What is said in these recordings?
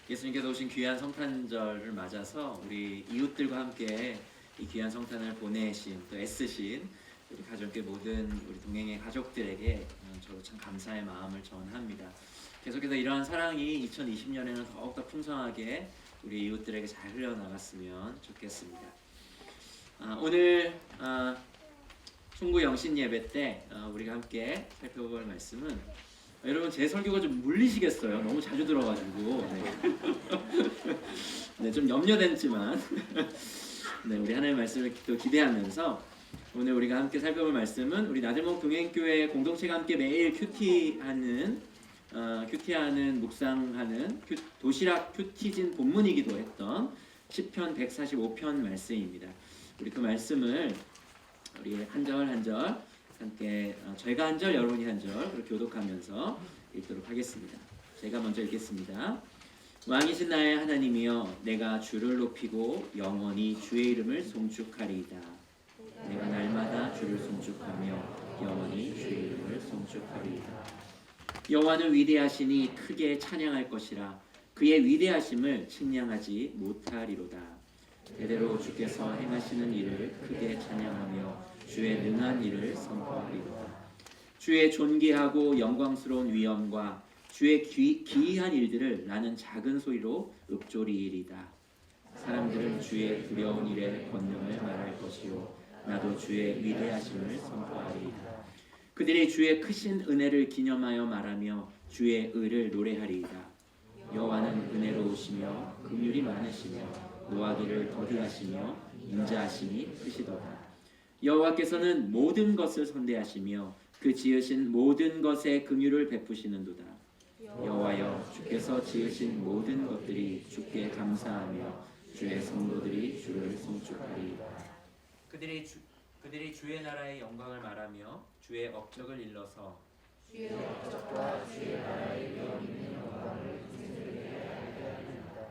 예수님께서 오신 귀한 성탄절을 맞아서 우리 이웃들과 함께 이 귀한 성탄을 보내신 또 애쓰신 우리 가족의 모든 우리 동행의 가족들에게 저도 참 감사의 마음을 전합니다. 계속해서 이러한 사랑이 2020년에는 더욱더 풍성하게 우리 이웃들에게 잘 흘러나갔으면 좋겠습니다. 오늘 충구 영신 예배 때 우리가 함께 살펴볼 말씀은 여러분 제 설교가 좀 물리시겠어요. 너무 자주 들어가지고 네, 좀 염려됐지만 네, 우리 하나님의 말씀을 또 기대하면서 오늘 우리가 함께 살펴볼 말씀은 우리 나들목 동행교회 공동체가 함께 매일 큐티하는 묵상하는 도시락 큐티진 본문이기도 했던 시편 145편 말씀입니다. 우리 그 말씀을 우리 한 절 한 절 함께 제가 한 절 여러분이 한 절 그렇게 교독하면서 읽도록 하겠습니다. 제가 먼저 읽겠습니다. 왕이신 나의 하나님이여 내가 주를 높이고 영원히 주의 이름을 송축하리이다. 내가 날마다 주를 송축하며 영원히 주의 이름을 송축하리이다. 여호와는 위대하시니 크게 찬양할 것이라 그의 위대하심을 측량하지 못하리로다. 대대로 주께서 행하시는 일을 크게 찬양하며 주의 능한 일을 선포하리로다. 주의 존귀하고 영광스러운 위엄과 주의 기이한 일들을 나는 작은 소리로 읊조리이리다. 사람들은 주의 두려운 일의 권능을 말할 것이요 나도 주의 위대하심을 선포하리이다. 그들이 주의 크신 은혜를 기념하여 말하며 주의 의를 노래하리이다. 여호와는 은혜로우시며 긍휼이 많으시며 노하기를 더디하시며 인자하심이 크시도다. 여호와께서는 모든 것을 선대하시며 그 지으신 모든 것에 긍휼을 베푸시는도다. 여호와여 주께서 지으신 모든 것들이 주께 감사하며 주의 성도들이 주를 송축하리이다. 그들이 주의 나라의 영광을 말하며 주의 업적을 일러서 주의 업적과 주의 나라의 위엄 있는 영광을 세세하게 하리이다.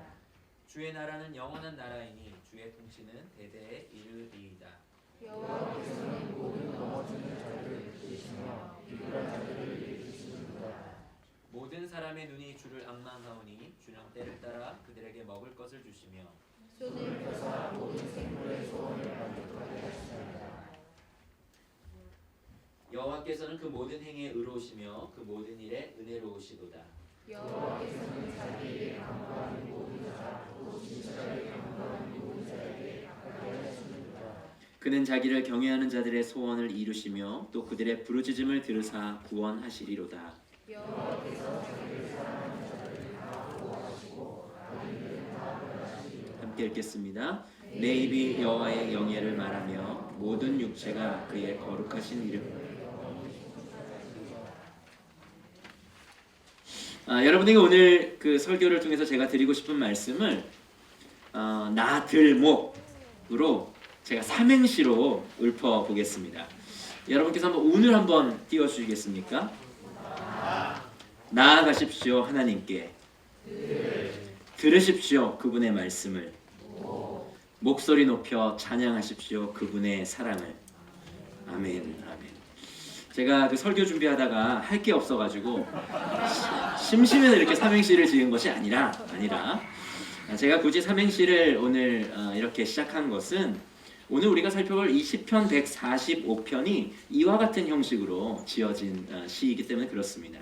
주의 나라는 영원한 나라이니 주의 통치는 대대에 이르리이다. 여호와께서는 모든 넘어지는 자들을 이기시며 비굴한 자들을 일으키시는도다. 모든 사람의 눈이 주를 앙망하오니 주는 때를 따라 그들에게 먹을 것을 주시며 손을 펴사 모든 생물의 소원을 만족하게 하시나이다. 여호와께서는 그 모든 행에 의로우시며 그 모든 일에 은혜로우시도다. 여호와께서는 자기에게 간구하는 모든 자 또 진실하게 간구하는 모든 자에게 가까이 하시는도다. 그는 자기를 경외하는 자들의 소원을 이루시며 또 그들의 부르짖음을 들으사 구원하시리로다. 여호와께서 자기를 사랑하는 자들을 다 보호하시고 악인들은 다 멸하시리로다. 함께 읽겠습니다. 내 입이 여호와의 영예를 말하며 모든 육체가 그의 거룩하신 이름. 여러분에게 오늘 그 설교를 통해서 제가 드리고 싶은 말씀을 나들목으로 제가 삼행시로 읊어보겠습니다. 여러분께서 운을 한번 띄워주시겠습니까? 나아가십시오 하나님께. 들으십시오 그분의 말씀을. 목소리 높여 찬양하십시오 그분의 사랑을. 아멘. 아멘. 제가 그 설교 준비하다가 할 게 없어가지고 심심해서 이렇게 삼행시를 지은 것이 아니라 제가 굳이 삼행시를 오늘 이렇게 시작한 것은 오늘 우리가 살펴볼 이 시편 145편이 이와 같은 형식으로 지어진 시이기 때문에 그렇습니다.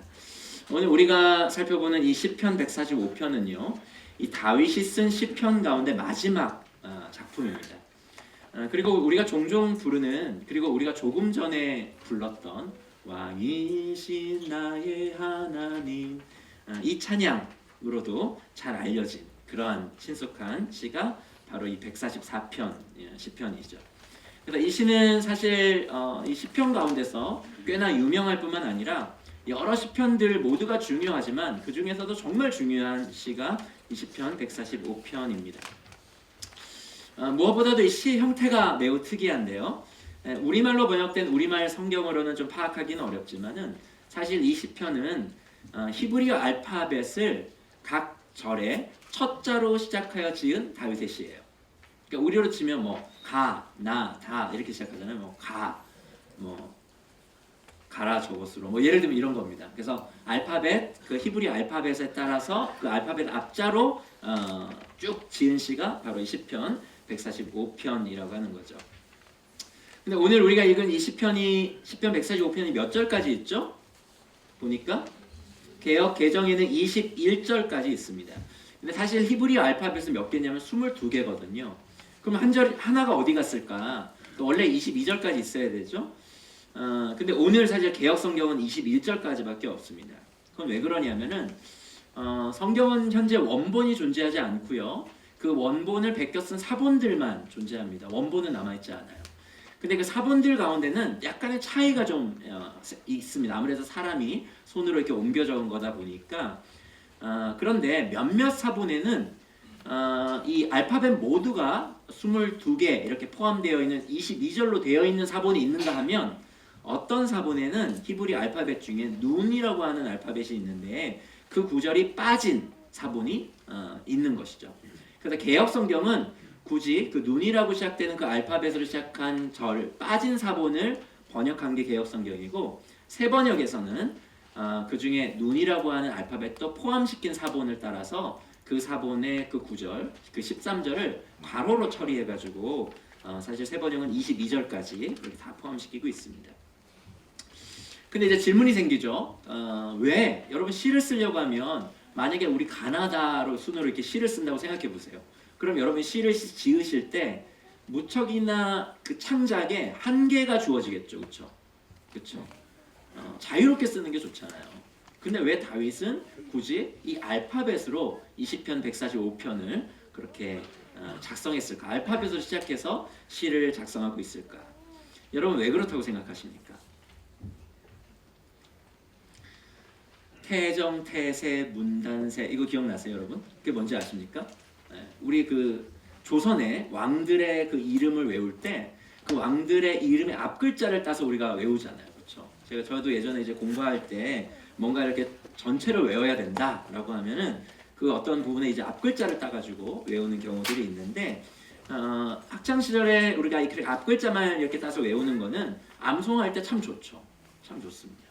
오늘 우리가 살펴보는 이 시편 145편은요, 이 다윗이 쓴 시편 가운데 마지막 작품입니다. 그리고 우리가 종종 부르는, 그리고 우리가 조금 전에 불렀던 왕이신 나의 하나님, 이 찬양으로도 잘 알려진 그러한 친숙한 시가 바로 이 144편 시편이죠. 그래서 이 시는 사실 이 시편 가운데서 꽤나 유명할 뿐만 아니라 여러 시편들 모두가 중요하지만 그 중에서도 정말 중요한 시가 이 시편 145편입니다. 무엇보다도 이 시 형태가 매우 특이한데요. 우리말로 번역된 우리말 성경으로는 좀 파악하기는 어렵지만은 사실 이 시편은 히브리어 알파벳을 각 절에 첫 자로 시작하여 지은 다윗의 시예요. 그러니까 우리로 치면 뭐 가, 나, 다 이렇게 시작하잖아요. 가, 가라 저것으로 뭐 예를 들면 이런 겁니다. 그래서 알파벳 그 히브리 알파벳에 따라서 그 알파벳 앞자로 쭉 지은 시가 바로 이 시편 145편이라고 하는 거죠. 근데 오늘 우리가 읽은 이 시편 145편이 몇 절까지 있죠? 보니까 개역 개정에는 21절까지 있습니다. 근데 사실 히브리 알파벳은 몇 개냐면 22개거든요. 그럼 하나가 어디 갔을까? 또 원래 22절까지 있어야 되죠. 근데 오늘 사실 개역 성경은 21절까지밖에 없습니다. 그건 왜 그러냐면은 성경은 현재 원본이 존재하지 않고요. 그 원본을 베껴 쓴 사본들만 존재합니다. 원본은 남아있지 않아요. 근데 그 사본들 가운데는 약간의 차이가 좀 있습니다. 아무래도 사람이 손으로 이렇게 옮겨 적은 거다 보니까 그런데 몇몇 사본에는 이 알파벳 모두가 22개 이렇게 포함되어 있는 22절로 되어 있는 사본이 있는가 하면 어떤 사본에는 히브리 알파벳 중에 눈이라고 하는 알파벳이 있는데 그 구절이 빠진 사본이 있는 것이죠. 그래서 개역 성경은 굳이 그 눈이라고 시작되는 그 알파벳으로 시작한 절 빠진 사본을 번역한 게 개역 성경이고 새 번역에서는 그 중에 눈이라고 하는 알파벳도 포함시킨 사본을 따라서 그 사본의 그 구절, 그 13절을 괄호로 처리해가지고 사실 새 번역은 22절까지 이렇게 다 포함시키고 있습니다. 근데 이제 질문이 생기죠. 왜 여러분 시를 쓰려고 하면 만약에 우리 가나다로 순으로 이렇게 시를 쓴다고 생각해 보세요. 그럼 여러분 시를 지으실 때 무척이나 그 창작에 한계가 주어지겠죠, 그렇죠? 그렇죠? 자유롭게 쓰는 게 좋잖아요. 근데 왜 다윗은 굳이 이 알파벳으로 이 시편 145편을 그렇게 작성했을까? 알파벳으로 시작해서 시를 작성하고 있을까? 여러분 왜 그렇다고 생각하십니까? 태정, 태세, 문단세 이거 기억나세요, 여러분? 그게 뭔지 아십니까? 우리 그 조선의 왕들의 그 이름을 외울 때 그 왕들의 이름의 앞 글자를 따서 우리가 외우잖아요, 그렇죠? 저도 예전에 이제 공부할 때 뭔가 이렇게 전체를 외워야 된다라고 하면은 그 어떤 부분에 이제 앞 글자를 따가지고 외우는 경우들이 있는데 학창 시절에 우리가 이렇게 앞 글자만 이렇게 따서 외우는 거는 암송할 때 참 좋죠, 참 좋습니다.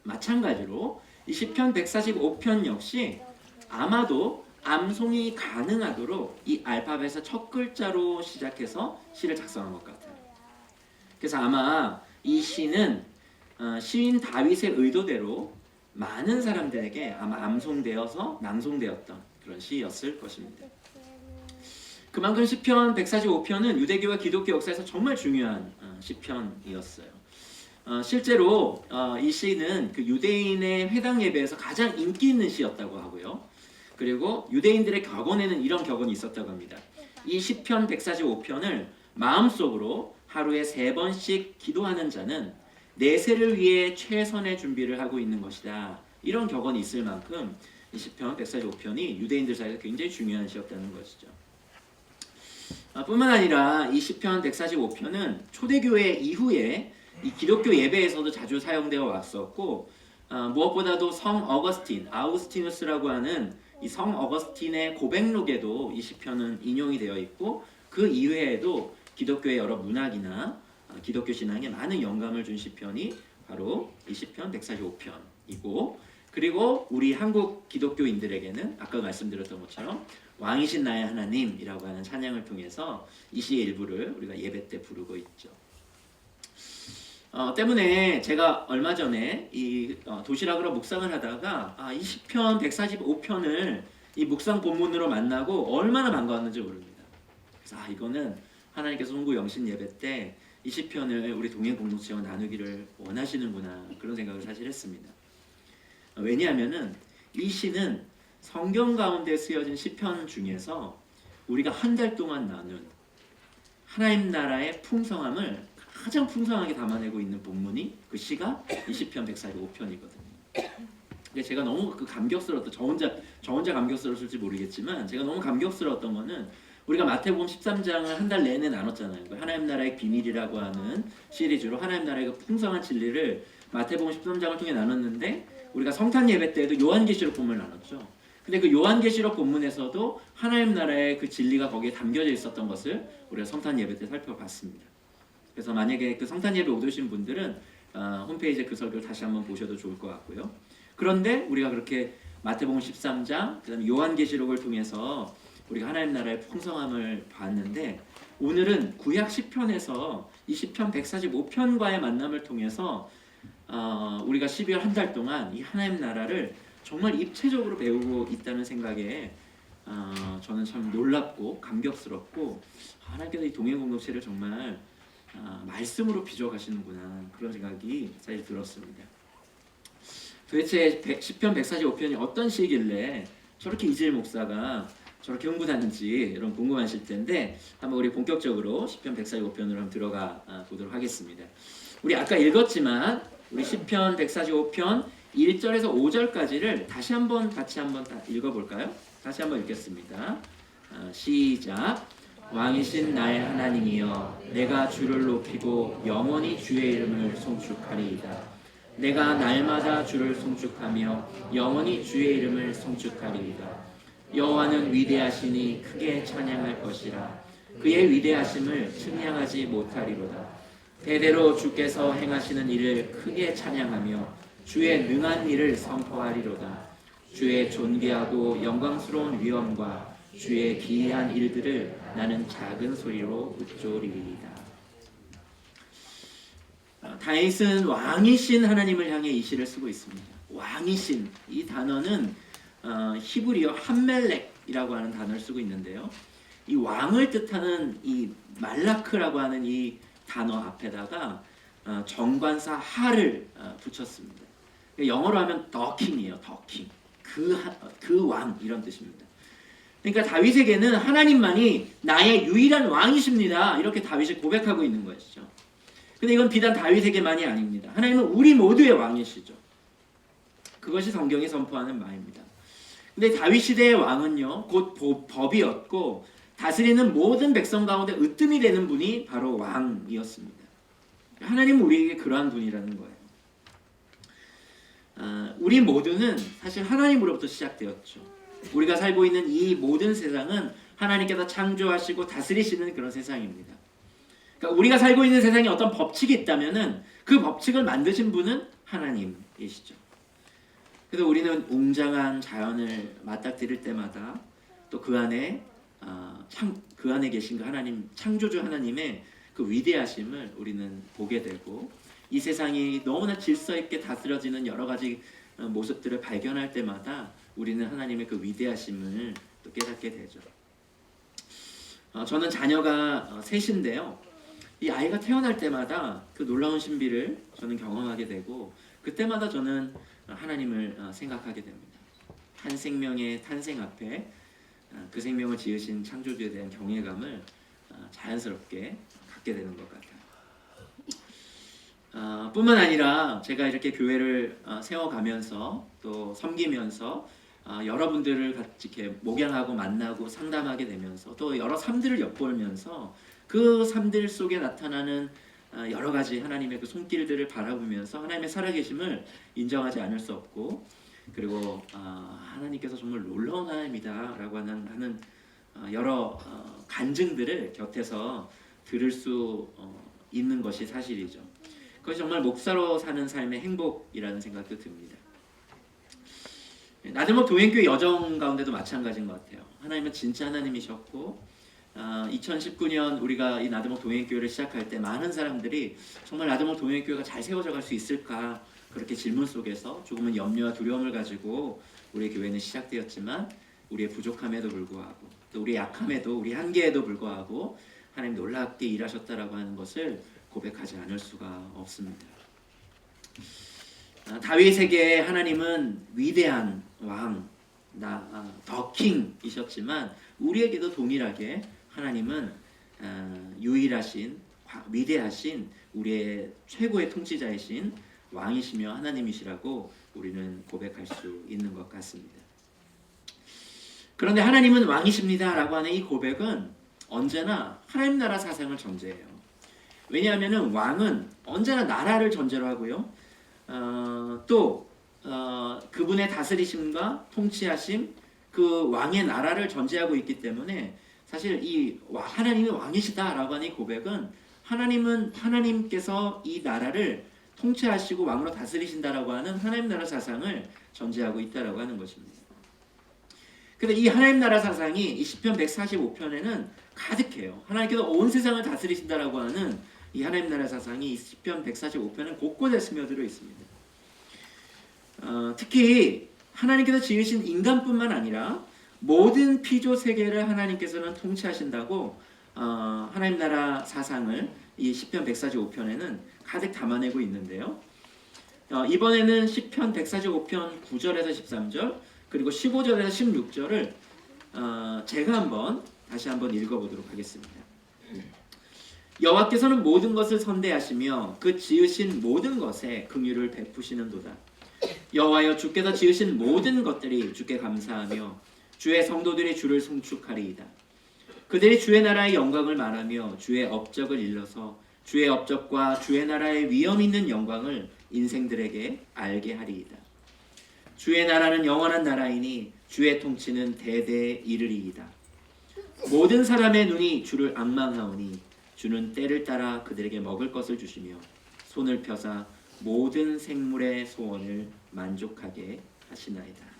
마찬가지로 이 시편 145편 역시 아마도 암송이 가능하도록 이 알파벳의 첫 글자로 시작해서 시를 작성한 것 같아요. 그래서 아마 이 시는 시인 다윗의 의도대로 많은 사람들에게 아마 암송되어서 낭송되었던 그런 시였을 것입니다. 그만큼 시편 145편은 유대교와 기독교 역사에서 정말 중요한 시편이었어요. 실제로 이 시는 그 유대인의 회당 예배에서 가장 인기 있는 시였다고 하고요. 그리고 유대인들의 격언에는 이런 격언이 있었다고 합니다. 이 시편 145편을 마음속으로 하루에 3번씩 기도하는 자는 내세를 위해 최선의 준비를 하고 있는 것이다. 이런 격언이 있을 만큼 이 시편 145편이 유대인들 사이에서 굉장히 중요한 시였다는 것이죠. 뿐만 아니라 이 시편 145편은 초대교회 이후에 이 기독교 예배에서도 자주 사용되어 왔었고 무엇보다도 성 어거스틴, 아우스티누스라고 하는 이 성 어거스틴의 고백록에도 이 시편은 인용이 되어 있고 그 이외에도 기독교의 여러 문학이나 기독교 신앙에 많은 영감을 준 시편이 바로 이 시편 145편이고 그리고 우리 한국 기독교인들에게는 아까 말씀드렸던 것처럼 왕이신 나의 하나님이라고 하는 찬양을 통해서 이 시의 일부를 우리가 예배 때 부르고 있죠. 때문에 제가 얼마 전에 이 도시락으로 묵상을 하다가 이 시편 145편을 이 묵상 본문으로 만나고 얼마나 반가웠는지 모릅니다. 그래서 이거는 하나님께서 홍구 영신 예배 때 이 시편을 우리 동행 공동체와 나누기를 원하시는구나 그런 생각을 사실 했습니다. 왜냐하면은 이 시는 성경 가운데 쓰여진 시편 중에서 우리가 한 달 동안 나눈 하나님 나라의 풍성함을 가장 풍성하게 담아내고 있는 본문이 그 시가 이 시편 145편이거든요. 근데 제가 너무 그 감격스러웠던 저 혼자 감격스러웠을지 모르겠지만 제가 너무 감격스러웠던 거는 우리가 마태복음 13장을 한 달 내내 나눴잖아요. 하나님 나라의 비밀이라고 하는 시리즈로 하나님 나라의 그 풍성한 진리를 마태복음 13장을 통해 나눴는데 우리가 성탄 예배 때도 요한계시록 본문을 나눴죠. 근데 그 요한계시록 본문에서도 하나님 나라의 그 진리가 거기에 담겨져 있었던 것을 우리가 성탄 예배 때 살펴봤습니다. 그래서 만약에 그 성탄 예배 오신 분들은 홈페이지에 그 설교를 다시 한번 보셔도 좋을 것 같고요. 그런데 우리가 그렇게 마태복음 13장, 그다음에 요한계시록을 통해서 우리가 하나님 나라의 풍성함을 봤는데 오늘은 구약 시편에서 이 시편 145편과의 만남을 통해서 우리가 12월 한 달 동안 이 하나님 나라를 정말 입체적으로 배우고 있다는 생각에 저는 참 놀랍고 감격스럽고 하나님께서 이 동행 공동체를 정말 말씀으로 빚어가시는구나 그런 생각이 사실 들었습니다. 도대체 시편 145편이 어떤 시길래 저렇게 이재일 목사가 저렇게 흥분하는지 여러분 궁금하실 텐데 한번 우리 본격적으로 시편 145편으로 한번 들어가 보도록 하겠습니다. 우리 아까 읽었지만 우리 시편 145편 1절에서 5절까지를 다시 한번 같이 한번 읽어볼까요? 다시 한번 읽겠습니다. 시작. 왕이신 나의 하나님이여 내가 주를 높이고 영원히 주의 이름을 송축하리이다. 내가 날마다 주를 송축하며 영원히 주의 이름을 송축하리이다. 여호와는 위대하시니 크게 찬양할 것이라. 그의 위대하심을 측량하지 못하리로다. 대대로 주께서 행하시는 일을 크게 찬양하며 주의 능한 일을 선포하리로다. 주의 존귀하고 영광스러운 위엄과 주의 기이한 일들을 나는 작은 소리로 읊조리리이다. 다윗은 왕이신 하나님을 향해 이 시를 쓰고 있습니다. 왕이신 이 단어는 히브리어 함멜렉이라고 하는 단어를 쓰고 있는데요. 이 왕을 뜻하는 이 말라크라고 하는 이 단어 앞에다가 정관사 하를 붙였습니다. 영어로 하면 the king이에요. the king. 그 왕 이런 뜻입니다. 그러니까 다윗에게는 하나님만이 나의 유일한 왕이십니다. 이렇게 다윗이 고백하고 있는 것이죠. 근데 이건 비단 다윗에게만이 아닙니다. 하나님은 우리 모두의 왕이시죠. 그것이 성경이 선포하는 바입니다. 근데 다윗 시대의 왕은요, 곧 법이었고 다스리는 모든 백성 가운데 으뜸이 되는 분이 바로 왕이었습니다. 하나님은 우리에게 그러한 분이라는 거예요. 우리 모두는 사실 하나님으로부터 시작되었죠. 우리가 살고 있는 이 모든 세상은 하나님께서 창조하시고 다스리시는 그런 세상입니다. 그러니까 우리가 살고 있는 세상에 어떤 법칙이 있다면은 그 법칙을 만드신 분은 하나님이시죠. 그래서 우리는 웅장한 자연을 맞닥뜨릴 때마다 또 그 안에 그 안에 계신 그 하나님, 창조주 하나님의 그 위대하심을 우리는 보게 되고 이 세상이 너무나 질서 있게 다스려지는 여러 가지 모습들을 발견할 때마다 우리는 하나님의 그 위대하심을 또 깨닫게 되죠. 저는 자녀가 셋인데요. 이 아이가 태어날 때마다 그 놀라운 신비를 저는 경험하게 되고 그때마다 저는 하나님을 생각하게 됩니다. 한 생명의 탄생 앞에 그 생명을 지으신 창조주에 대한 경외감을 자연스럽게 갖게 되는 것 같아요. 뿐만 아니라 제가 이렇게 교회를 세워가면서 또 섬기면서 여러분들을 같이 이렇게 목양하고 만나고 상담하게 되면서 또 여러 삶들을 엿보면서 그 삶들 속에 나타나는 여러 가지 하나님의 그 손길들을 바라보면서 하나님의 살아계심을 인정하지 않을 수 없고 그리고 하나님께서 정말 놀라운 하나님이다라고 하는 여러 간증들을 곁에서 들을 수 있는 것이 사실이죠. 그것이 정말 목사로 사는 삶의 행복이라는 생각도 듭니다. 나들목 동행교회 여정 가운데도 마찬가지인 것 같아요. 하나님은 진짜 하나님이셨고 2019년 우리가 이 나들목 동행교회를 시작할 때 많은 사람들이 정말 나들목 동행교회가 잘 세워져 갈 수 있을까 그렇게 질문 속에서 조금은 염려와 두려움을 가지고 우리의 교회는 시작되었지만 우리의 부족함에도 불구하고 또 우리의 약함에도 우리 한계에도 불구하고 하나님 놀랍게 일하셨다라고 하는 것을 고백하지 않을 수가 없습니다. 다윗에게 하나님은 위대한 왕, 더 킹이셨지만 우리에게도 동일하게 하나님은 유일하신 위대하신 우리의 최고의 통치자이신 왕이시며 하나님이시라고 우리는 고백할 수 있는 것 같습니다. 그런데 하나님은 왕이십니다라고 하는 이 고백은 언제나 하나님 나라 사상을 전제해요. 왜냐하면 왕은 언제나 나라를 전제로 하고요. 또 그분의 다스리심과 통치하심, 그 왕의 나라를 전제하고 있기 때문에 사실 이 하나님이 왕이시다라고 하는 이 고백은 하나님께서 이 나라를 통치하시고 왕으로 다스리신다라고 하는 하나님 나라 사상을 전제하고 있다라고 하는 것입니다. 근데 이 하나님 나라 사상이 이 시편 145편에는 가득해요. 하나님께서 온 세상을 다스리신다라고 하는 이 하나님 나라 사상이 이 시편 145편은 곳곳에 스며들어 있습니다. 특히 하나님께서 지으신 인간뿐만 아니라 모든 피조 세계를 하나님께서는 통치하신다고 하나님 나라 사상을 이 시편 145편에는 가득 담아내고 있는데요. 이번에는 시편 145편 9절에서 13절 그리고 15절에서 16절을 제가 다시 한번 읽어보도록 하겠습니다. 여호와께서는 모든 것을 선대하시며 그 지으신 모든 것에 긍휼을 베푸시는도다. 여호와여 주께서 지으신 모든 것들이 주께 감사하며 주의 성도들이 주를 송축하리이다. 그들이 주의 나라의 영광을 말하며 주의 업적을 일러서 주의 업적과 주의 나라의 위엄 있는 영광을 인생들에게 알게 하리이다. 주의 나라는 영원한 나라이니 주의 통치는 대대에 이르리이다. 모든 사람의 눈이 주를 앙망하오니 주는 때를 따라 그들에게 먹을 것을 주시며 손을 펴사 모든 생물의 소원을 만족하게 하시나이다.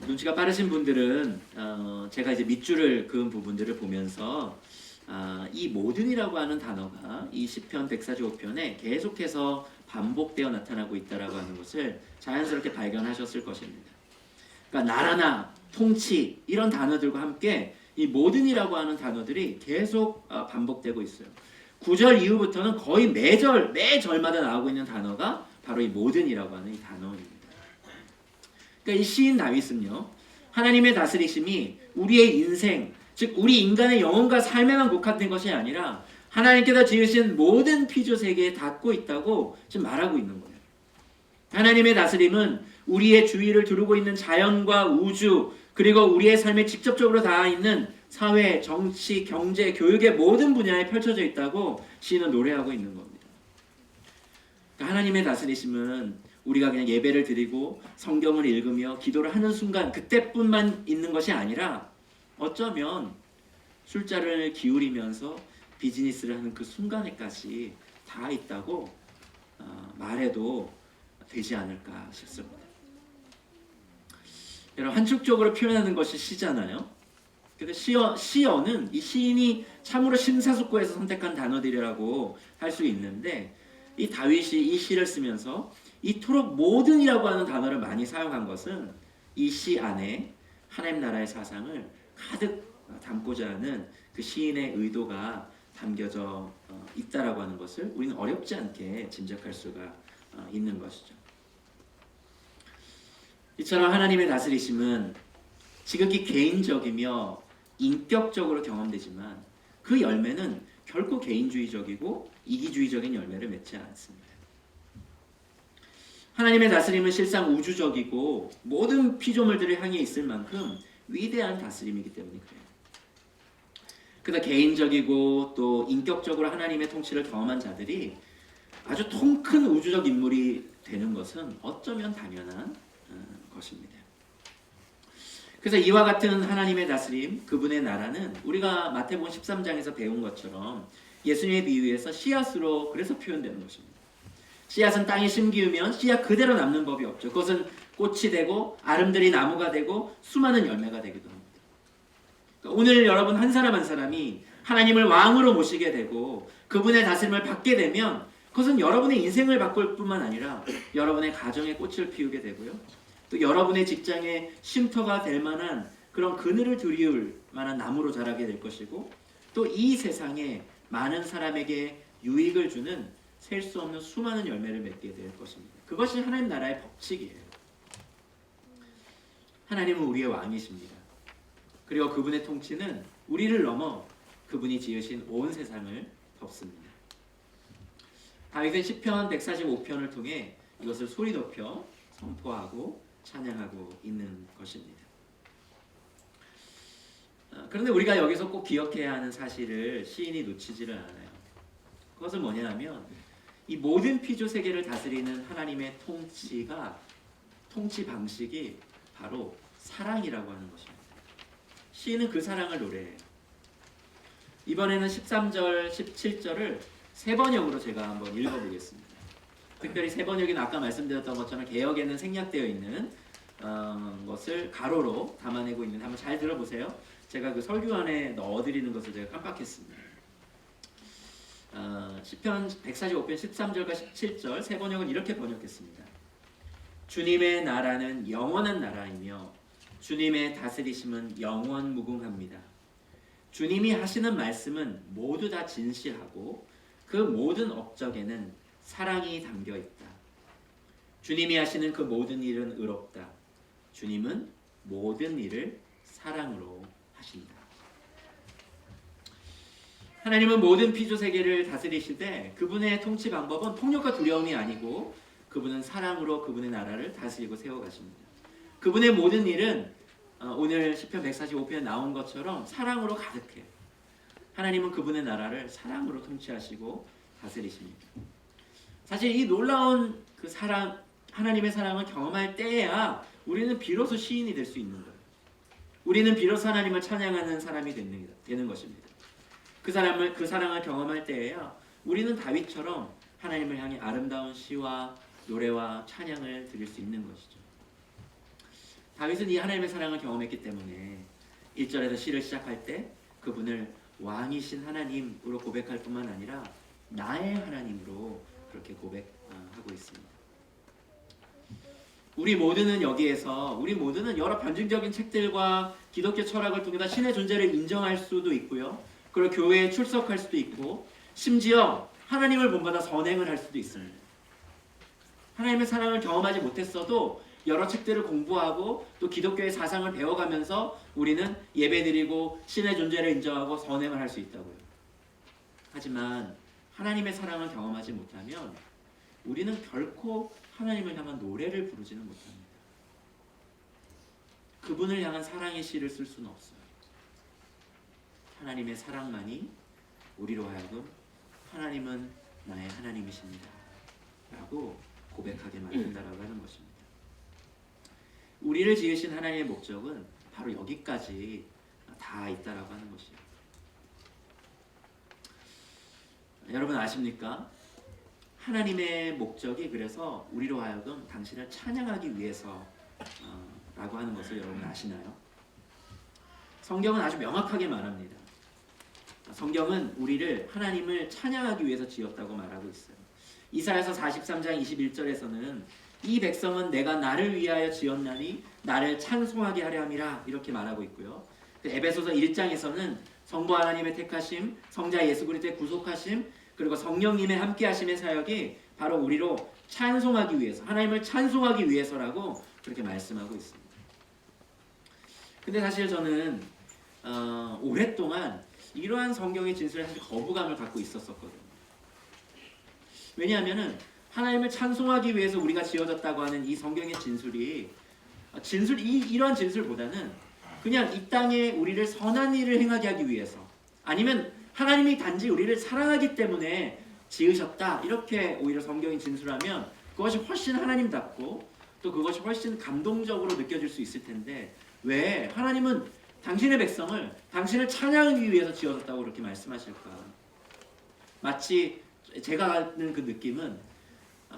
눈치가 빠르신 분들은 제가 이제 밑줄을 그은 부분들을 보면서 이 모든이라고 하는 단어가 이 시편 145편에 계속해서 반복되어 나타나고 있다라고 하는 것을 자연스럽게 발견하셨을 것입니다. 그러니까 나라나 통치 이런 단어들과 함께 이 모든이라고 하는 단어들이 계속 반복되고 있어요. 9절 이후부터는 거의 매 절마다 나오고 있는 단어가 바로 이 모든이라고 하는 이 단어입니다. 그러니까 이 시인 다윗은요, 하나님의 다스리심이 우리의 인생, 즉 우리 인간의 영혼과 삶에만 국한된 것이 아니라 하나님께서 지으신 모든 피조 세계에 닿고 있다고 지금 말하고 있는 거예요. 하나님의 다스림은 우리의 주위를 두르고 있는 자연과 우주, 그리고 우리의 삶에 직접적으로 닿아 있는 사회, 정치, 경제, 교육의 모든 분야에 펼쳐져 있다고 시인은 노래하고 있는 겁니다. 그러니까 하나님의 다스리심은 우리가 그냥 예배를 드리고 성경을 읽으며 기도를 하는 순간 그때뿐만 있는 것이 아니라 어쩌면 술자를 기울이면서 비즈니스를 하는 그 순간에까지 다 있다고 말해도 되지 않을까 싶습니다. 여러분, 한축적으로 표현하는 것이 시잖아요. 그래서 시어는 이 시인이 참으로 심사숙고해서 선택한 단어들이라고 할 수 있는데, 이 다윗이 이 시를 쓰면서 이토록 모든이라고 하는 단어를 많이 사용한 것은 이 시 안에 하나님 나라의 사상을 가득 담고자 하는 그 시인의 의도가 담겨져 있다라고 하는 것을 우리는 어렵지 않게 짐작할 수가 있는 것이죠. 이처럼 하나님의 다스리심은 지극히 개인적이며 인격적으로 경험되지만 그 열매는 결코 개인주의적이고 이기주의적인 열매를 맺지 않습니다. 하나님의 다스림은 실상 우주적이고 모든 피조물들을 향해 있을 만큼 위대한 다스림이기 때문에 그래요. 그러나 개인적이고 또 인격적으로 하나님의 통치를 경험한 자들이 아주 통큰 우주적 인물이 되는 것은 어쩌면 당연한 것입니다. 그래서 이와 같은 하나님의 다스림, 그분의 나라는 우리가 마태복음 13장에서 배운 것처럼 예수님의 비유에서 씨앗으로 그래서 표현되는 것입니다. 씨앗은 땅에 심기우면 씨앗 그대로 남는 법이 없죠. 그것은 꽃이 되고 아름드리 나무가 되고 수많은 열매가 되기도 합니다. 그러니까 오늘 여러분 한 사람 한 사람이 하나님을 왕으로 모시게 되고 그분의 다스림을 받게 되면 그것은 여러분의 인생을 바꿀 뿐만 아니라 여러분의 가정에 꽃을 피우게 되고요. 또 여러분의 직장에 쉼터가 될 만한 그런 그늘을 드리울 만한 나무로 자라게 될 것이고, 또 이 세상에 많은 사람에게 유익을 주는 셀 수 없는 수많은 열매를 맺게 될 것입니다. 그것이 하나님 나라의 법칙이에요. 하나님은 우리의 왕이십니다. 그리고 그분의 통치는 우리를 넘어 그분이 지으신 온 세상을 덮습니다. 다윗은 시편 145편을 통해 이것을 소리 높여 선포하고 찬양하고 있는 것입니다. 그런데 우리가 여기서 꼭 기억해야 하는 사실을 시인이 놓치지를 않아요. 그것은 뭐냐 하면 이 모든 피조 세계를 다스리는 하나님의 통치 방식이 바로 사랑이라고 하는 것입니다. 시인은 그 사랑을 노래해요. 이번에는 13절, 17절을 세 번역으로 제가 한번 읽어보겠습니다. 특별히 세 번역은 아까 말씀드렸던 것처럼 개역에는 생략되어 있는 것을 가로로 담아내고 있는데 한번 잘 들어보세요. 제가 그 설교안에 넣어드리는 것을 제가 깜빡했습니다. 시편 145편 13절과 17절 세 번역은 이렇게 번역했습니다. 주님의 나라는 영원한 나라이며 주님의 다스리심은 영원 무궁합니다. 주님이 하시는 말씀은 모두 다 진실하고 그 모든 업적에는 사랑이 담겨 있다. 주님이 하시는 그 모든 일은 의롭다. 주님은 모든 일을 사랑으로 하신다. 하나님은 모든 피조 세계를 다스리시되 그분의 통치 방법은 폭력과 두려움이 아니고 그분은 사랑으로 그분의 나라를 다스리고 세워가십니다. 그분의 모든 일은 오늘 시편 145편에 나온 것처럼 사랑으로 가득해요. 하나님은 그분의 나라를 사랑으로 통치하시고 다스리십니다. 사실 이 놀라운 그 사랑, 하나님의 사랑을 경험할 때야 우리는 비로소 시인이 될 수 있는 거예요. 우리는 비로소 하나님을 찬양하는 사람이 되는 것입니다. 그 사랑을 경험할 때에야 우리는 다윗처럼 하나님을 향해 아름다운 시와 노래와 찬양을 드릴 수 있는 것이죠. 다윗은 이 하나님의 사랑을 경험했기 때문에 1절에서 시를 시작할 때 그분을 왕이신 하나님으로 고백할 뿐만 아니라 나의 하나님으로 그렇게 고백하고 있습니다. 우리 모두는 여러 변증적인 책들과 기독교 철학을 통해서 신의 존재를 인정할 수도 있고요. 그리고 교회에 출석할 수도 있고 심지어 하나님을 본받아 선행을 할 수도 있습니다. 하나님의 사랑을 경험하지 못했어도 여러 책들을 공부하고 또 기독교의 사상을 배워가면서 우리는 예배드리고 신의 존재를 인정하고 선행을 할 수 있다고요. 하지만 하나님의 사랑을 경험하지 못하면 우리는 결코 하나님을 향한 노래를 부르지는 못합니다. 그분을 향한 사랑의 시를 쓸 수는 없어요. 하나님의 사랑만이 우리로 하여금 하나님은 나의 하나님이십니다 라고 고백하게 만든다라고 하는 것입니다. 우리를 지으신 하나님의 목적은 바로 여기까지 다 있다라고 하는 것이에요. 여러분 아십니까? 하나님의 목적이 그래서 우리로 하여금 당신을 찬양하기 위해서 라고 하는 것을 여러분 아시나요? 성경은 아주 명확하게 말합니다. 성경은 우리를 하나님을 찬양하기 위해서 지었다고 말하고 있어요. 이사야서 43장 21절에서는 이 백성은 내가 나를 위하여 지었나니 나를 찬송하게 하려 함이라 이렇게 말하고 있고요. 에베소서 1장에서는 성부 하나님의 택하심, 성자 예수 그리스도의 구속하심, 그리고 성령님의 함께하심의 사역이 바로 우리로 찬송하기 위해서, 하나님을 찬송하기 위해서라고 그렇게 말씀하고 있습니다. 근데 사실 저는 오랫동안 이러한 성경의 진술에 사실 거부감을 갖고 있었거든요. 왜냐하면은 하나님을 찬송하기 위해서 우리가 지어졌다고 하는 이 성경의 이러한 진술보다는 그냥 이 땅에 우리를 선한 일을 행하게 하기 위해서, 아니면 하나님이 단지 우리를 사랑하기 때문에 지으셨다 이렇게 오히려 성경이 진술하면 그것이 훨씬 하나님답고 또 그것이 훨씬 감동적으로 느껴질 수 있을 텐데 왜 하나님은 당신의 백성을 당신을 찬양하기 위해서 지어졌다고 그렇게 말씀하실까? 마치 제가 갖는 그 느낌은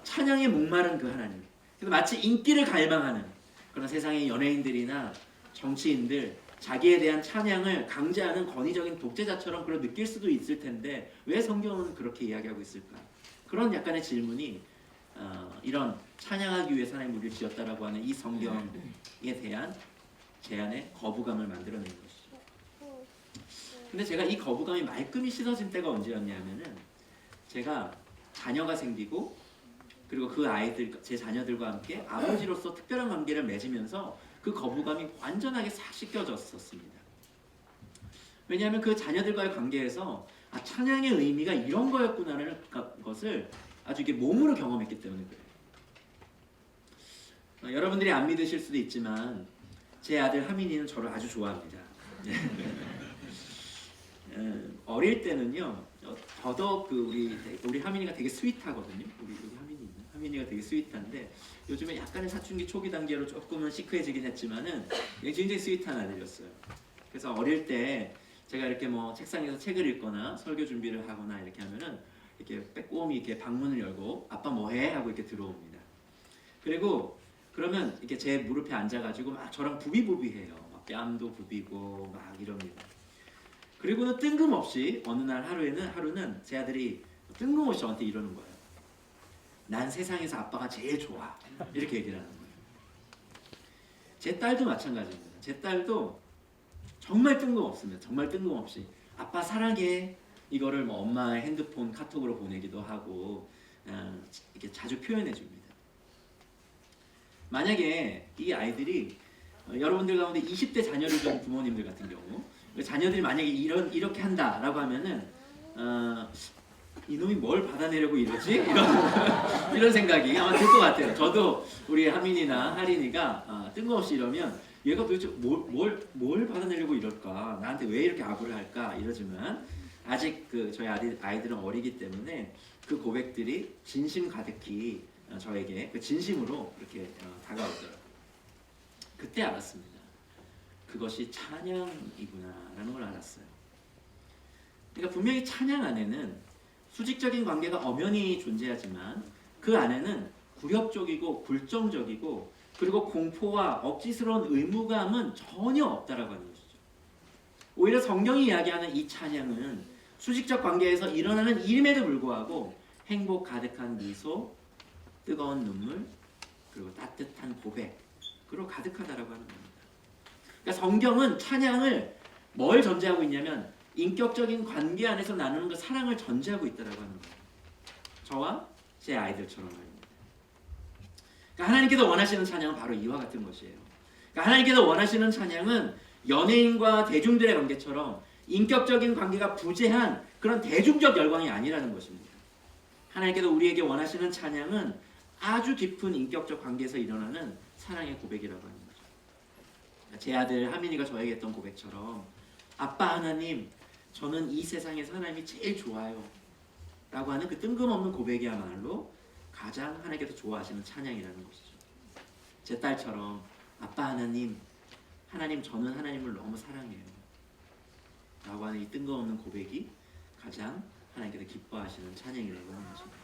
찬양에 목마른 그 하나님, 그래서 마치 인기를 갈망하는 그런 세상의 연예인들이나 정치인들, 자기에 대한 찬양을 강제하는 권위적인 독재자처럼 그런 느낄 수도 있을 텐데 왜 성경은 그렇게 이야기하고 있을까? 그런 약간의 질문이 이런 찬양하기 위해서 하나님 우리를 지었다라고 하는 이 성경에 대한 제안에 거부감을 만들어낸 것이죠. 근데 제가 이 거부감이 말끔히 씻어진 때가 언제였냐면은 제가 자녀가 생기고 그리고 그 아이들, 제 자녀들과 함께 아버지로서 특별한 관계를 맺으면서 그 거부감이 완전하게 싹 씻겨졌었습니다. 왜냐하면 그 자녀들과의 관계에서 찬양의 의미가 이런 거였구나라는 것을 아주 이게 몸으로 경험했기 때문에 그래요. 여러분들이 안 믿으실 수도 있지만 제 아들 하민이는 저를 아주 좋아합니다. 어릴 때는요, 더더욱 우리 하민이가 되게 스윗하거든요. 우리 하민이가 되게 스윗한데 요즘에 약간의 사춘기 초기 단계로 조금은 시크해지긴 했지만은 굉장히 스윗한 아들이었어요. 그래서 어릴 때 제가 이렇게 뭐 책상에서 책을 읽거나 설교 준비를 하거나 이렇게 하면은 이렇게 빼꼼히 이렇게 방문을 열고 아빠 뭐해? 하고 이렇게 들어옵니다. 그리고 그러면 이렇게 제 무릎에 앉아가지고 막 저랑 부비부비해요. 막 뺨도 부비고 막 이럽니다. 그리고는 뜬금없이 어느 날 하루는 제 아들이 뜬금없이 저한테 이러는 거예요. 난 세상에서 아빠가 제일 좋아. 이렇게 얘기를 하는 거예요. 제 딸도 마찬가지입니다. 제 딸도 정말 뜬금없습니다. 정말 뜬금없이 아빠 사랑해. 이거를 뭐 엄마의 핸드폰 카톡으로 보내기도 하고 이렇게 자주 표현해 줍니다. 만약에 이 아이들이 여러분들 가운데 20대 자녀를 둔 부모님들 같은 경우 자녀들이 만약에 이렇게 한다라고 하면은 이놈이 뭘 받아내려고 이러지? 이런 생각이 아마 들 것 같아요. 저도 우리 하민이나 하린이가 뜬금없이 이러면 얘가 도대체 뭘 받아내려고 이럴까? 나한테 왜 이렇게 아부를 할까? 이러지만 아직 저희 아이들은 어리기 때문에 그 고백들이 진심 가득히 저에게 그 진심으로 이렇게 다가오더라고요. 그때 알았습니다. 그것이 찬양이구나라는 걸 알았어요. 그러니까 분명히 찬양 안에는 수직적인 관계가 엄연히 존재하지만 그 안에는 굴욕적이고 굴정적이고 그리고 공포와 억지스러운 의무감은 전혀 없다라고 하는 것이죠. 오히려 성경이 이야기하는 이 찬양은 수직적 관계에서 일어나는 일임에도 불구하고 행복 가득한 미소, 뜨거운 눈물, 그리고 따뜻한 고백으로 가득하다라고 하는 겁니다. 그러니까 성경은 찬양을 뭘 전제하고 있냐면 인격적인 관계 안에서 나누는 그 사랑을 전제하고 있다라고 하는 거예요. 저와 제 아이들처럼 말입니다. 그러니까 하나님께서 원하시는 찬양은 바로 이와 같은 것이에요. 그러니까 하나님께서 원하시는 찬양은 연예인과 대중들의 관계처럼 인격적인 관계가 부재한 그런 대중적 열광이 아니라는 것입니다. 하나님께서 우리에게 원하시는 찬양은 아주 깊은 인격적 관계에서 일어나는 사랑의 고백이라고 하는 거죠. 제 아들 하민이가 저에게 했던 고백처럼 아빠 하나님, 저는 이 세상에서 하나님이 제일 좋아요 라고 하는 그 뜬금없는 고백이야말로 가장 하나님께서 좋아하시는 찬양이라는 것이죠. 제 딸처럼 아빠 하나님, 저는 하나님을 너무 사랑해요 라고 하는 이 뜬금없는 고백이 가장 하나님께서 기뻐하시는 찬양이라고 하는 것입니다.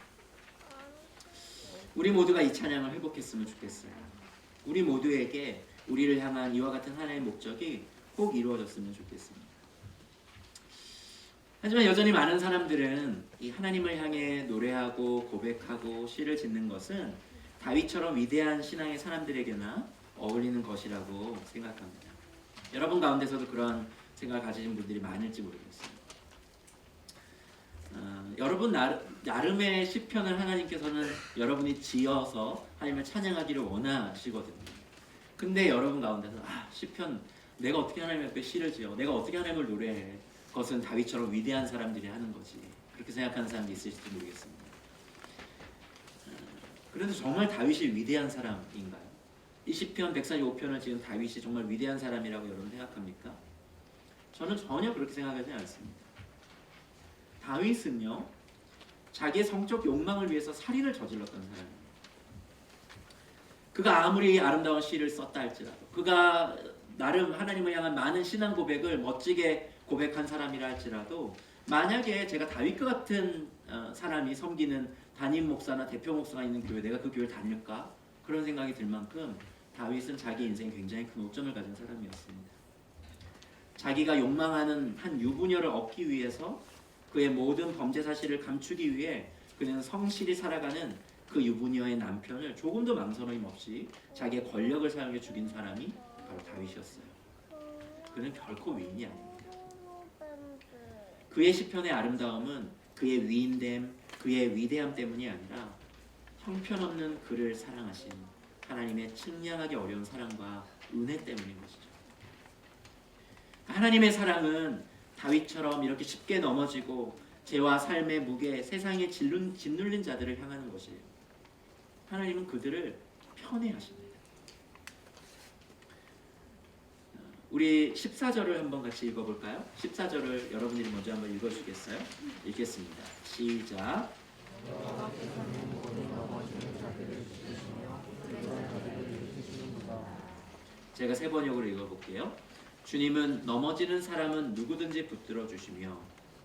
우리 모두가 이 찬양을 회복했으면 좋겠어요. 우리 모두에게 우리를 향한 이와 같은 하나님의 목적이 꼭 이루어졌으면 좋겠습니다. 하지만 여전히 많은 사람들은 이 하나님을 향해 노래하고 고백하고 시를 짓는 것은 다윗처럼 위대한 신앙의 사람들에게나 어울리는 것이라고 생각합니다. 여러분 가운데서도 그런 생각을 가지신 분들이 많을지 모르겠어요. 여러분 나름의 시편을 하나님께서는 여러분이 지어서 하나님을 찬양하기를 원하시거든요. 근데 여러분 가운데서 시편 내가 어떻게 하나님 앞에 시를 지어? 내가 어떻게 하나님을 노래해? 그것은 다윗처럼 위대한 사람들이 하는 거지. 그렇게 생각하는 사람이 있을지도 모르겠습니다. 그래도 정말 다윗이 위대한 사람인가요? 이 시편 145편을 지은 다윗이 정말 위대한 사람이라고 여러분 생각합니까? 저는 전혀 그렇게 생각하지 않습니다. 다윗은요, 자기의 성적 욕망을 위해서 살인을 저질렀던 사람입니다. 그가 아무리 아름다운 시를 썼다 할지라도, 그가 나름 하나님을 향한 많은 신앙 고백을 멋지게 고백한 사람이라 할지라도, 만약에 제가 다윗과 같은 사람이 섬기는 담임 목사나 대표 목사가 있는 교회, 내가 그 교회를 다닐까? 그런 생각이 들 만큼 다윗은 자기 인생에 굉장히 큰 옥점을 가진 사람이었습니다. 자기가 욕망하는 한 유부녀를 얻기 위해서 그의 모든 범죄 사실을 감추기 위해 그는 성실히 살아가는 그 유부녀의 남편을 조금도 망설임 없이 자기의 권력을 사용해 죽인 사람이 바로 다윗이었어요. 그는 결코 위인이 아닙니다. 그의 시편의 아름다움은 그의 위인됨, 그의 위대함 때문이 아니라 형편없는 그를 사랑하신 하나님의 측량하기 어려운 사랑과 은혜 때문인 것이죠. 하나님의 사랑은 다윗처럼 이렇게 쉽게 넘어지고 죄와 삶의 무게, 세상에 짓눌린 자들을 향하는 것이에요. 하나님은 그들을 편애하십니다. 우리 14절을 한번 같이 읽어볼까요? 14절을 여러분들이 먼저 한번 읽어주겠어요? 읽겠습니다. 시작. 제가 세 번역으로 읽어볼게요. 주님은 넘어지는 사람은 누구든지 붙들어 주시며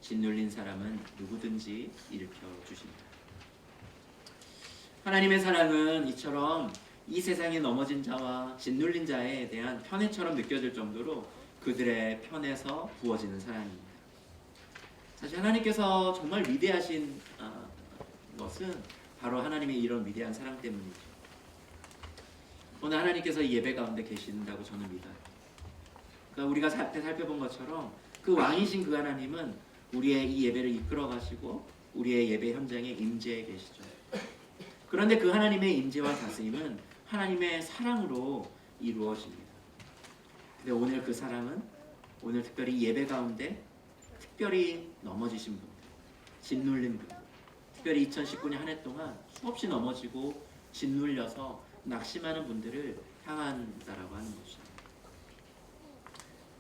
짓눌린 사람은 누구든지 일으켜 주신다. 하나님의 사랑은 이처럼 이 세상에 넘어진 자와 짓눌린 자에 대한 편애처럼 느껴질 정도로 그들의 편에서 부어지는 사랑입니다. 사실 하나님께서 정말 위대하신 것은 바로 하나님의 이런 위대한 사랑 때문이죠. 오늘 하나님께서 이 예배 가운데 계신다고 저는 믿어요. 그러니까 우리가 살펴본 것처럼 그 왕이신 그 하나님은 우리의 이 예배를 이끌어 가시고 우리의 예배 현장에 임재해 계시죠. 그런데 그 하나님의 임재와 다스림은 하나님의 사랑으로 이루어집니다. 근데 오늘 그 사랑은 오늘 특별히 예배 가운데 특별히 넘어지신 분들, 짓눌린 분들, 특별히 2019년 한 해 동안 수없이 넘어지고 짓눌려서 낙심하는 분들을 향한다라고 하는 것이죠.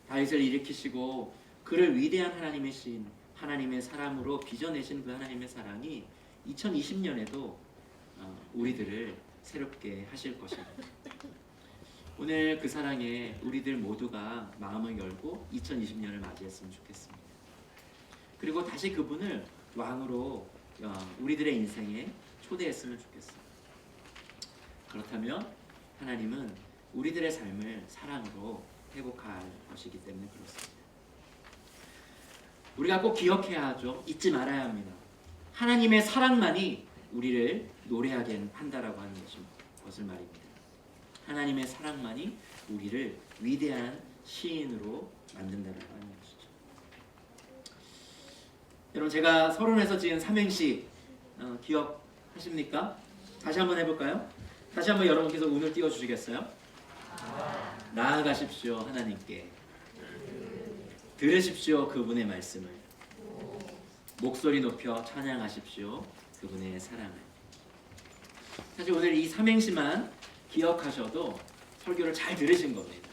다윗을 일으키시고 그를 위대한 하나님이신 하나님의 사랑으로 빚어내신 그 하나님의 사랑이 2020년에도 우리들을 새롭게 하실 것입니다. 오늘 그 사랑에 우리들 모두가 마음을 열고 2020년을 맞이했으면 좋겠습니다. 그리고 다시 그분을 왕으로 우리들의 인생에 초대했으면 좋겠습니다. 그렇다면 하나님은 우리들의 삶을 사랑으로 회복할 것이기 때문에 그렇습니다. 우리가 꼭 기억해야 하죠. 잊지 말아야 합니다. 하나님의 사랑만이 우리를 노래하게 한다라고 하는 것을 말입니다. 하나님의 사랑만이 우리를 위대한 시인으로 만든다라고 하는 것이죠. 여러분 제가 서론에서 지은 삼행시 기억하십니까? 다시 한번 해볼까요? 다시 한번 여러분께서 운을 띄워주시겠어요? 나아가십시오 하나님께. 들으십시오 그분의 말씀을. 목소리 높여 찬양하십시오 그분의 사랑을. 사실 오늘 이 삼행시만 기억하셔도 설교를 잘 들으신 겁니다.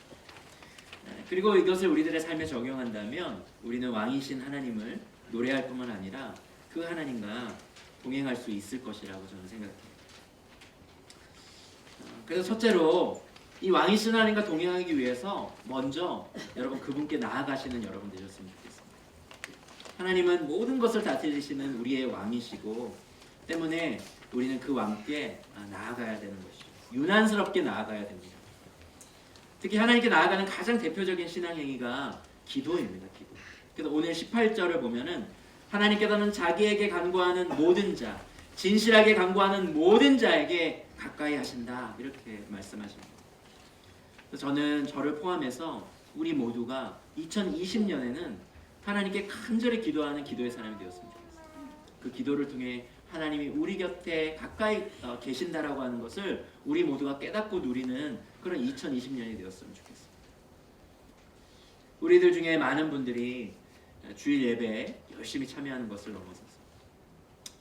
그리고 이것을 우리들의 삶에 적용한다면 우리는 왕이신 하나님을 노래할 뿐만 아니라 그 하나님과 동행할 수 있을 것이라고 저는 생각해요. 그래서 첫째로 이 왕이신 하나님과 동행하기 위해서 먼저 여러분 그분께 나아가시는 여러분 되셨으면 좋겠습니다. 하나님은 모든 것을 다스리시는 우리의 왕이시고 때문에 우리는 그 왕께 나아가야 되는 것이죠. 유난스럽게 나아가야 됩니다. 특히 하나님께 나아가는 가장 대표적인 신앙행위가 기도입니다. 기도. 그래서 오늘 18절을 보면은 하나님께서는 자기에게 간구하는 모든 자, 진실하게 간구하는 모든 자에게 가까이 하신다 이렇게 말씀하십니다. 저는 저를 포함해서 우리 모두가 2020년에는 하나님께 간절히 기도하는 기도의 사람이 되었으면 좋겠어요. 그 기도를 통해 하나님이 우리 곁에 가까이 계신다라고 하는 것을 우리 모두가 깨닫고 누리는 그런 2020년이 되었으면 좋겠어요. 우리들 중에 많은 분들이 주일 예배에 열심히 참여하는 것을 넘어서서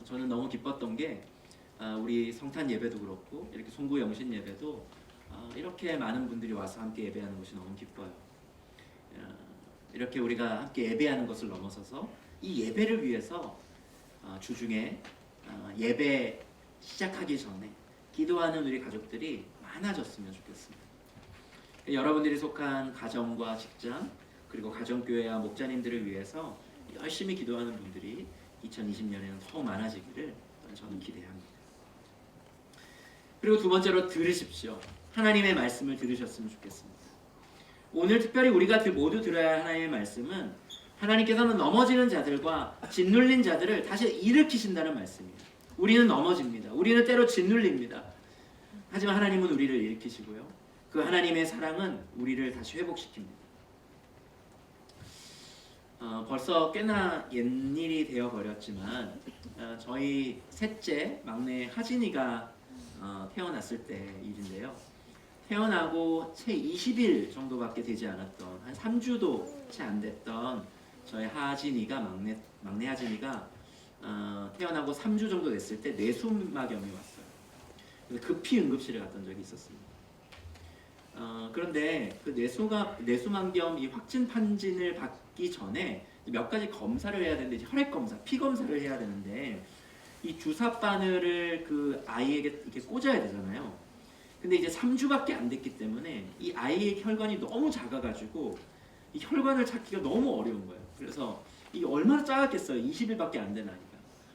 저는 너무 기뻤던 게 우리 성탄 예배도 그렇고 이렇게 송구 영신 예배도 이렇게 많은 분들이 와서 함께 예배하는 것이 너무 기뻐요. 이렇게 우리가 함께 예배하는 것을 넘어서서 이 예배를 위해서 주중에 예배 시작하기 전에 기도하는 우리 가족들이 많아졌으면 좋겠습니다. 여러분들이 속한 가정과 직장 그리고 가정교회와 목자님들을 위해서 열심히 기도하는 분들이 2020년에는 더 많아지기를 저는 기대합니다. 그리고 두 번째로 들으십시오. 하나님의 말씀을 들으셨으면 좋겠습니다. 오늘 특별히 우리가 모두 들어야 할 하나님의 말씀은 하나님께서는 넘어지는 자들과 짓눌린 자들을 다시 일으키신다는 말씀이에요. 우리는 넘어집니다. 우리는 때로 짓눌립니다. 하지만 하나님은 우리를 일으키시고요. 그 하나님의 사랑은 우리를 다시 회복시킵니다. 벌써 꽤나 옛일이 되어버렸지만 저희 셋째 막내 하진이가 태어났을 때 일인데요. 태어나고 채 20일 정도밖에 되지 않았던 한 3주도 채 안 됐던 저희 하진이가 막내 하진이가 태어나고 3주 정도 됐을 때 뇌수막염이 왔어요. 그래서 급히 응급실에 갔던 적이 있었습니다. 그런데 그 뇌수막염 이 확진 판진을 받기 전에 몇 가지 검사를 해야 되는데 혈액 검사, 피 검사를 해야 되는데 이 주사 바늘을 그 아이에게 이렇게 꽂아야 되잖아요. 근데 이제 3주밖에 안 됐기 때문에 이 아이의 혈관이 너무 작아가지고 이 혈관을 찾기가 너무 어려운 거예요. 그래서 이게 얼마나 작았겠어요. 20일밖에 안 되는 아이가.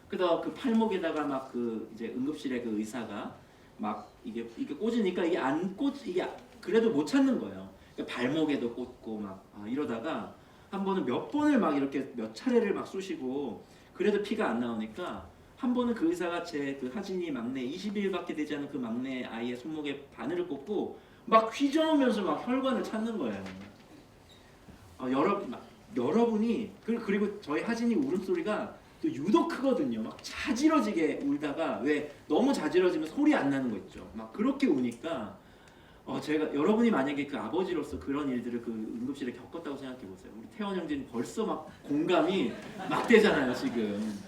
그래서 그 팔목에다가 막 그 이제 응급실에 그 의사가 막 이게 꽂으니까 이게 안 꽂, 이게 그래도 못 찾는 거예요. 그러니까 발목에도 꽂고 막 이러다가 한 번은 몇 번을 막 이렇게 몇 차례를 막 쑤시고 그래도 피가 안 나오니까 한 번은 그 의사가 제 그 하진이 막내 20일밖에 되지 않은 그 막내 아이의 손목에 바늘을 꽂고 막 휘저으면서 막 혈관을 찾는 거예요. 여러분이 그리고 저희 하진이 울음소리가 또 유독 크거든요. 막 자지러지게 울다가 왜 너무 자지러지면 소리 안 나는 거 있죠. 막 그렇게 우니까 제가 여러분이 만약에 그 아버지로서 그런 일들을 그 응급실에 겪었다고 생각해 보세요. 우리 태원 형제는 벌써 막 공감이 막 되잖아요 지금.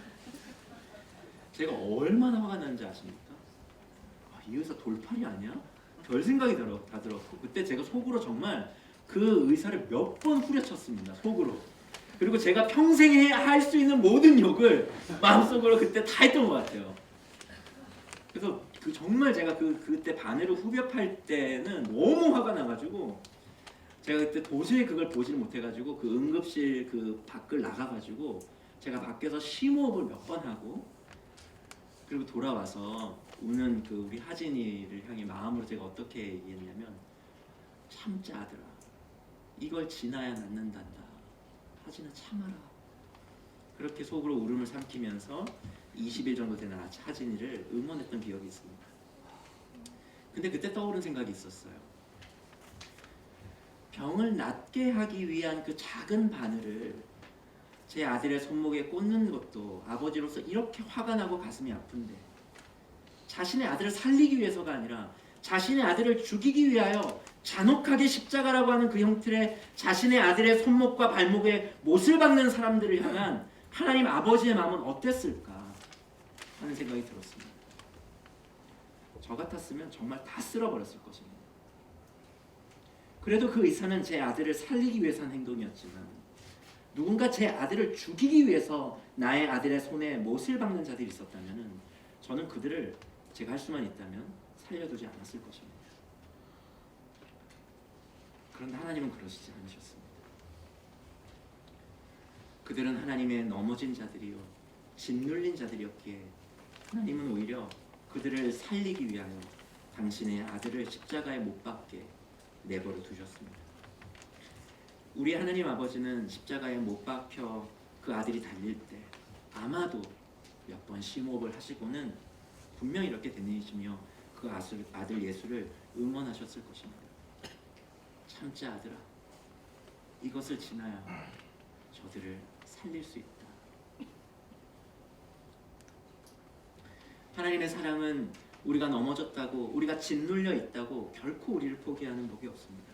제가 얼마나 화가 나는지 아십니까? 이 의사 돌팔이 아니야? 별 생각이 다 들었고 그때 제가 속으로 정말 그 의사를 몇 번 후려쳤습니다. 속으로. 그리고 제가 평생에 할 수 있는 모든 욕을 마음속으로 그때 다 했던 것 같아요. 그래서 정말 제가 그때 바늘을 후벼팔 때는 너무 화가 나가지고 제가 그때 도저히 그걸 보질 못해가지고 그 응급실 그 밖을 나가가지고 제가 밖에서 심호흡을 몇 번 하고 그리고 돌아와서 우는 그 우리 하진이를 향해 마음으로 제가 어떻게 얘기했냐면 참자 아들아 이걸 지나야 낫는단다 하진아 참아라 그렇게 속으로 울음을 삼키면서 20일 정도 된 하진이를 응원했던 기억이 있습니다. 근데 그때 떠오른 생각이 있었어요. 병을 낫게 하기 위한 그 작은 바늘을 제 아들의 손목에 꽂는 것도 아버지로서 이렇게 화가 나고 가슴이 아픈데 자신의 아들을 살리기 위해서가 아니라 자신의 아들을 죽이기 위하여 잔혹하게 십자가라고 하는 그 형틀에 자신의 아들의 손목과 발목에 못을 박는 사람들을 향한 하나님 아버지의 마음은 어땠을까 하는 생각이 들었습니다. 저 같았으면 정말 다 쓸어버렸을 것입니다. 그래도 그 의사는 제 아들을 살리기 위해서 한 행동이었지만 누군가 제 아들을 죽이기 위해서 나의 아들의 손에 못을 박는 자들이 있었다면 저는 그들을 제가 할 수만 있다면 살려두지 않았을 것입니다. 그런데 하나님은 그러시지 않으셨습니다. 그들은 하나님의 넘어진 자들이요 짓눌린 자들이었기에 하나님은 오히려 그들을 살리기 위하여 당신의 아들을 십자가에 못 박게 내버려 두셨습니다. 우리 하나님 아버지는 십자가에 못 박혀 그 아들이 달릴 때 아마도 몇 번 심호흡을 하시고는 분명히 이렇게 되뇌이시며 그 아들 예수를 응원하셨을 것입니다. 참자 아들아 이것을 지나야 저들을 살릴 수 있다. 하나님의 사랑은 우리가 넘어졌다고 우리가 짓눌려 있다고 결코 우리를 포기하는 법이 없습니다.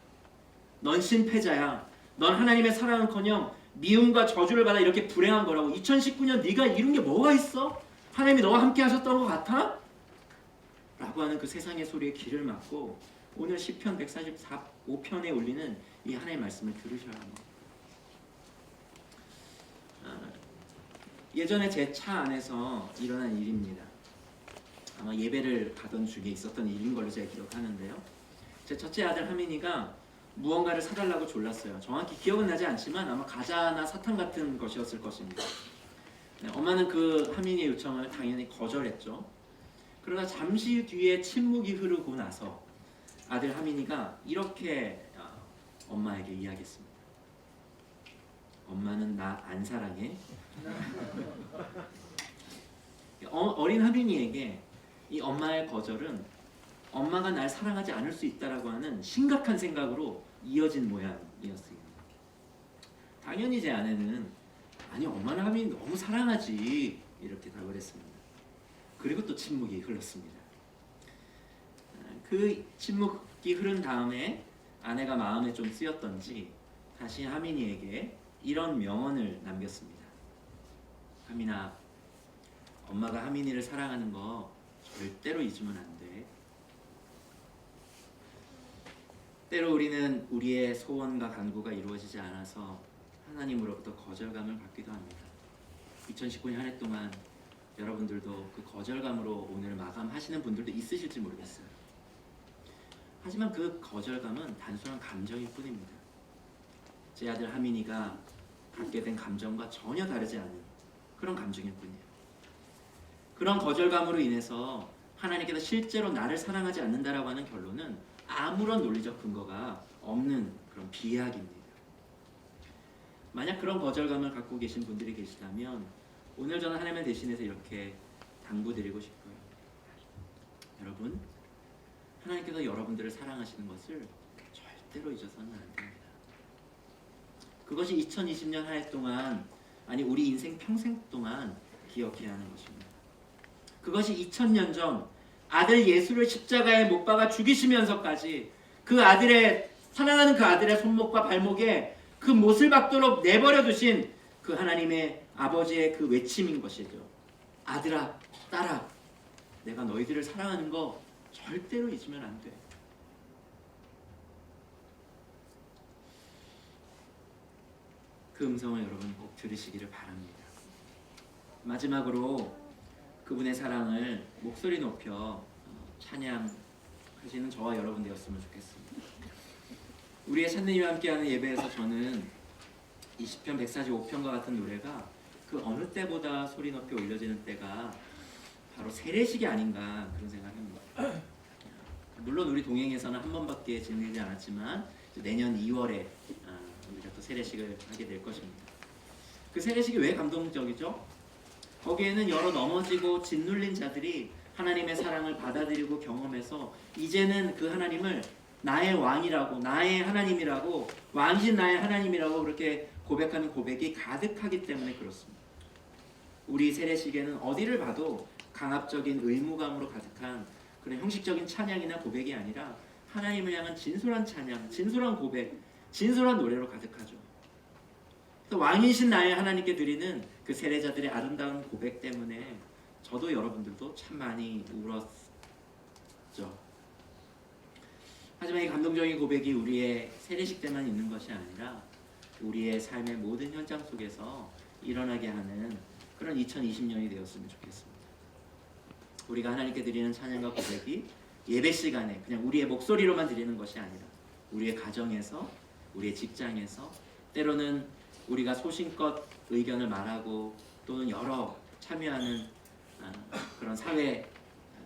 넌 신패자야. 넌 하나님의 사랑은커녕 미움과 저주를 받아 이렇게 불행한 거라고. 2019년 네가 이룬 게 뭐가 있어? 하나님이 너와 함께 하셨던 것 같아? 라고 하는 그 세상의 소리에 귀를 막고 오늘 시편 145편에 올리는 이 하나님의 말씀을 들으셔야 합니다. 예전에 제 차 안에서 일어난 일입니다. 아마 예배를 가던 중에 있었던 일인 걸로 제가 기억하는데요. 제 첫째 아들 하민이가 무언가를 사달라고 졸랐어요. 정확히 기억은 나지 않지만 아마 과자나 사탕 같은 것이었을 것입니다. 네, 엄마는 그 하민이의 요청을 당연히 거절했죠. 그러나 잠시 뒤에 침묵이 흐르고 나서 아들 하민이가 이렇게 엄마에게 이야기했습니다. 엄마는 나 안 사랑해? 어린 하민이에게 이 엄마의 거절은 엄마가 날 사랑하지 않을 수 있다라고 하는 심각한 생각으로 이어진 모양이었습니다. 당연히 제 아내는 아니 엄마는 하민이 너무 사랑하지 이렇게 답을 했습니다. 그리고 또 침묵이 흘렀습니다. 그 침묵이 흐른 다음에 아내가 마음에 좀 쓰였던지 다시 하민이에게 이런 명언을 남겼습니다. 하민아, 엄마가 하민이를 사랑하는 거 절대로 잊으면 안 돼. 때로 우리는 우리의 소원과 간구가 이루어지지 않아서 하나님으로부터 거절감을 받기도 합니다. 2019년 한 해 동안 여러분들도 그 거절감으로 오늘 마감하시는 분들도 있으실지 모르겠어요. 하지만 그 거절감은 단순한 감정일 뿐입니다. 제 아들 하민이가 갖게 된 감정과 전혀 다르지 않은 그런 감정일 뿐이에요. 그런 거절감으로 인해서 하나님께서 실제로 나를 사랑하지 않는다라고 하는 결론은 아무런 논리적 근거가 없는 그런 비약입니다. 만약 그런 거절감을 갖고 계신 분들이 계시다면 오늘 저는 하나님을 대신해서 이렇게 당부드리고 싶어요. 여러분, 하나님께서 여러분들을 사랑하시는 것을 절대로 잊어서는 안 됩니다. 그것이 2020년 한 해 동안, 아니 우리 인생 평생 동안 기억해야 하는 것입니다. 그것이 2000년 전 아들 예수를 십자가에 못 박아 죽이시면서까지 그 아들의, 사랑하는 그 아들의 손목과 발목에 그 못을 박도록 내버려 두신 그 하나님의 아버지의 그 외침인 것이죠. 아들아, 딸아, 내가 너희들을 사랑하는 거 절대로 잊으면 안 돼. 그 음성을 여러분 꼭 들으시기를 바랍니다. 마지막으로 그분의 사랑을 목소리 높여 찬양하시는 저와 여러분 되었으면 좋겠습니다. 우리의 찬양이와 함께하는 예배에서 저는 이 시편 145편과 같은 노래가 그 어느 때보다 소리 높이 올려지는 때가 바로 세례식이 아닌가 그런 생각을 합니다. 물론 우리 동행에서는 한 번밖에 진행되지 않았지만 내년 2월에 우리가 또 세례식을 하게 될 것입니다. 그 세례식이 왜 감동적이죠? 거기에는 여러 넘어지고 짓눌린 자들이 하나님의 사랑을 받아들이고 경험해서 이제는 그 하나님을 나의 왕이라고, 나의 하나님이라고, 왕이신 나의 하나님이라고 그렇게 고백하는 고백이 가득하기 때문에 그렇습니다. 우리 세례식에는 어디를 봐도 강압적인 의무감으로 가득한 그런 형식적인 찬양이나 고백이 아니라 하나님을 향한 진솔한 찬양, 진솔한 고백, 진솔한 노래로 가득하죠. 왕이신 나의 하나님께 드리는 그 세례자들의 아름다운 고백 때문에 저도 여러분들도 참 많이 울었죠. 하지만 이 감동적인 고백이 우리의 세례식 때만 있는 것이 아니라 우리의 삶의 모든 현장 속에서 일어나게 하는 그런 2020년이 되었으면 좋겠습니다. 우리가 하나님께 드리는 찬양과 고백이 예배 시간에 그냥 우리의 목소리로만 드리는 것이 아니라 우리의 가정에서, 우리의 직장에서, 때로는 우리가 소신껏 의견을 말하고 또는 여러 참여하는 그런 사회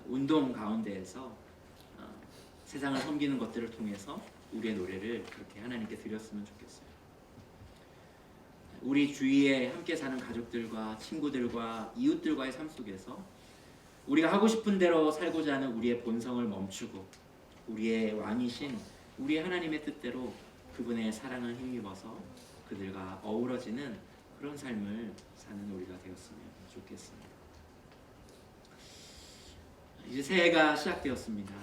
운동 가운데에서 세상을 섬기는 것들을 통해서 우리의 노래를 그렇게 하나님께 드렸으면 좋겠어요. 우리 주위에 함께 사는 가족들과 친구들과 이웃들과의 삶 속에서 우리가 하고 싶은 대로 살고자 하는 우리의 본성을 멈추고 우리의 왕이신 우리의 하나님의 뜻대로 그분의 사랑을 힘입어서 그들과 어우러지는 그런 삶을 사는 우리가 되었으면 좋겠습니다. 이제 새해가 시작되었습니다.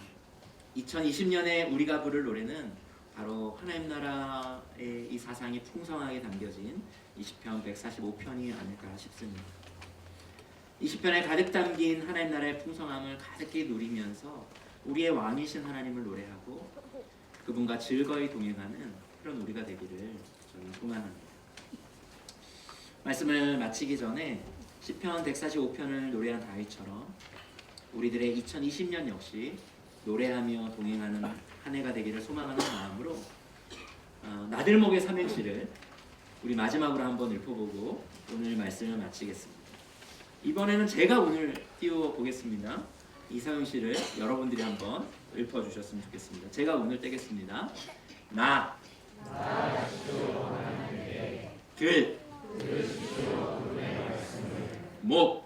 2020년에 우리가 부를 노래는 바로 하나님 나라의 이 사상이 풍성하게 담겨진 이 시편 145편이 아닐까 싶습니다. 이 시편에 가득 담긴 하나님 나라의 풍성함을 가득히 누리면서 우리의 왕이신 하나님을 노래하고 그분과 즐거이 동행하는 그런 우리가 되기를 저는 소망합니다. 말씀을 마치기 전에 시편 145편을 노래한 다윗처럼 우리들의 2020년 역시 노래하며 동행하는 한 해가 되기를 소망하는 마음으로 나들목의 삼행시를 우리 마지막으로 한번 읊어보고 오늘 말씀을 마치겠습니다. 이번에는 제가 오늘 띄워보겠습니다. 이 삼행시를 여러분들이 한번 읊어주셨으면 좋겠습니다. 제가 오늘 떼겠습니다. 나, 들, 목,